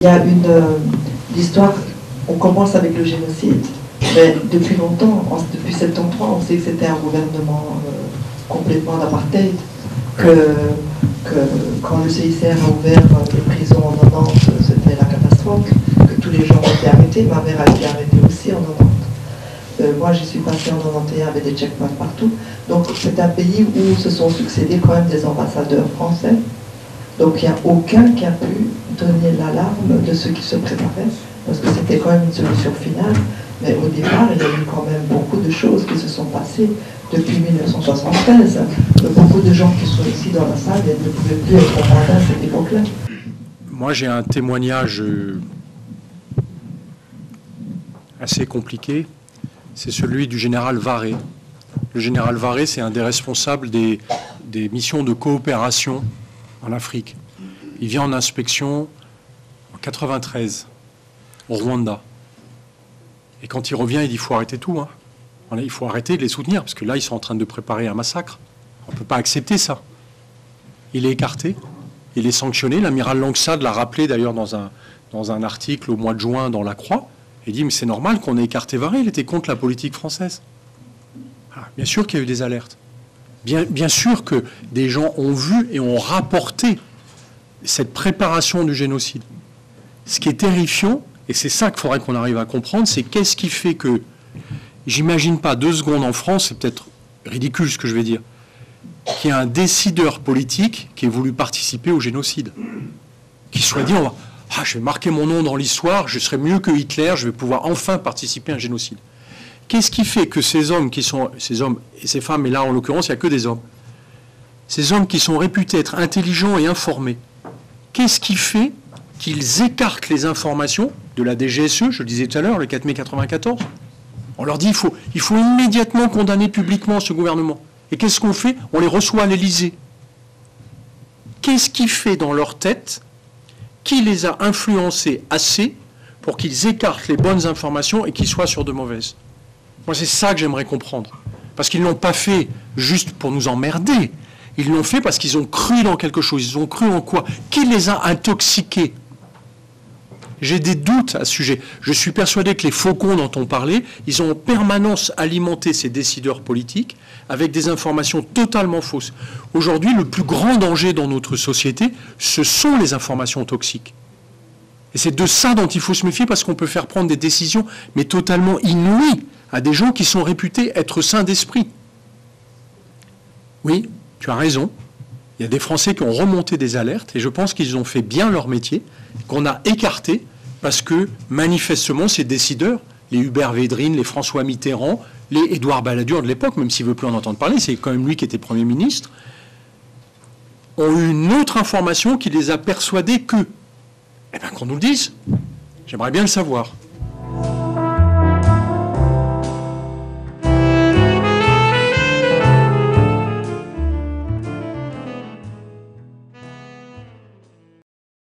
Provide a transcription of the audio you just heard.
Il y a l'histoire, on commence avec le génocide, mais depuis longtemps, depuis 73, on sait que c'était un gouvernement complètement d'apartheid, que quand le CICR a ouvert les prisons en 90, c'était la catastrophe, que tous les gens ont été arrêtés, ma mère a été arrêtée aussi en 90. Moi, j'y suis passée en 91 avec des checkpoints partout. Donc, c'est un pays où se sont succédés quand même des ambassadeurs français. Donc, il n'y a aucun qui a pu donner l'alarme de ceux qui se préparaient, parce que c'était quand même une solution finale. Mais au départ, il y a eu quand même beaucoup de choses qui se sont passées depuis 1973. Beaucoup de gens qui sont ici dans la salle ne pouvaient plus être au mandat à cette époque-là. Moi, j'ai un témoignage assez compliqué. C'est celui du général Varé. Le général Varé, c'est un des responsables des missions de coopération en Afrique. Il vient en inspection en 93 au Rwanda. Et quand il revient, il dit il faut arrêter tout. Hein. Voilà, il faut arrêter de les soutenir, parce que là, ils sont en train de préparer un massacre. On ne peut pas accepter ça. Il est écarté, il est sanctionné. L'amiral Langsad l'a rappelé d'ailleurs dans un article au mois de juin dans La Croix. Il dit mais c'est normal qu'on ait écarté Varé, il était contre la politique française. Ah, bien sûr qu'il y a eu des alertes. Bien sûr que des gens ont vu et ont rapporté cette préparation du génocide. Ce qui est terrifiant, et c'est ça qu'il faudrait qu'on arrive à comprendre, c'est qu'est-ce qui fait que, j'imagine pas 2 secondes en France, c'est peut-être ridicule ce que je vais dire, qu'il y a un décideur politique qui ait voulu participer au génocide. Qui soit dit, je vais marquer mon nom dans l'histoire, je serai mieux que Hitler, je vais pouvoir enfin participer à un génocide. Qu'est-ce qui fait que ces hommes et ces femmes, mais là en l'occurrence il n'y a que des hommes, ces hommes qui sont réputés être intelligents et informés, qu'est-ce qui fait qu'ils écartent les informations de la DGSE, je le disais tout à l'heure, le 4 mai 1994? On leur dit il faut immédiatement condamner publiquement ce gouvernement. Et qu'est-ce qu'on fait? On les reçoit à l'Élysée. Qu'est-ce qui fait dans leur tête? Qui les a influencés assez pour qu'ils écartent les bonnes informations et qu'ils soient sur de mauvaises? Moi, c'est ça que j'aimerais comprendre. Parce qu'ils ne l'ont pas fait juste pour nous emmerder. Ils l'ont fait parce qu'ils ont cru dans quelque chose. Ils ont cru en quoi? Qui les a intoxiqués? J'ai des doutes à ce sujet. Je suis persuadé que les faucons dont on parlait, ils ont en permanence alimenté ces décideurs politiques avec des informations totalement fausses. Aujourd'hui, le plus grand danger dans notre société, ce sont les informations toxiques. Et c'est de ça dont il faut se méfier, parce qu'on peut faire prendre des décisions, mais totalement inouïes, à des gens qui sont réputés être sains d'esprit. Oui, tu as raison. Il y a des Français qui ont remonté des alertes, et je pense qu'ils ont fait bien leur métier, qu'on a écarté, parce que, manifestement, ces décideurs, les Hubert Védrine, les François Mitterrand, les Édouard Balladur de l'époque, même s'il ne veut plus en entendre parler, c'est quand même lui qui était Premier ministre, ont eu une autre information qui les a persuadés que... Eh bien, qu'on nous le dise. J'aimerais bien le savoir.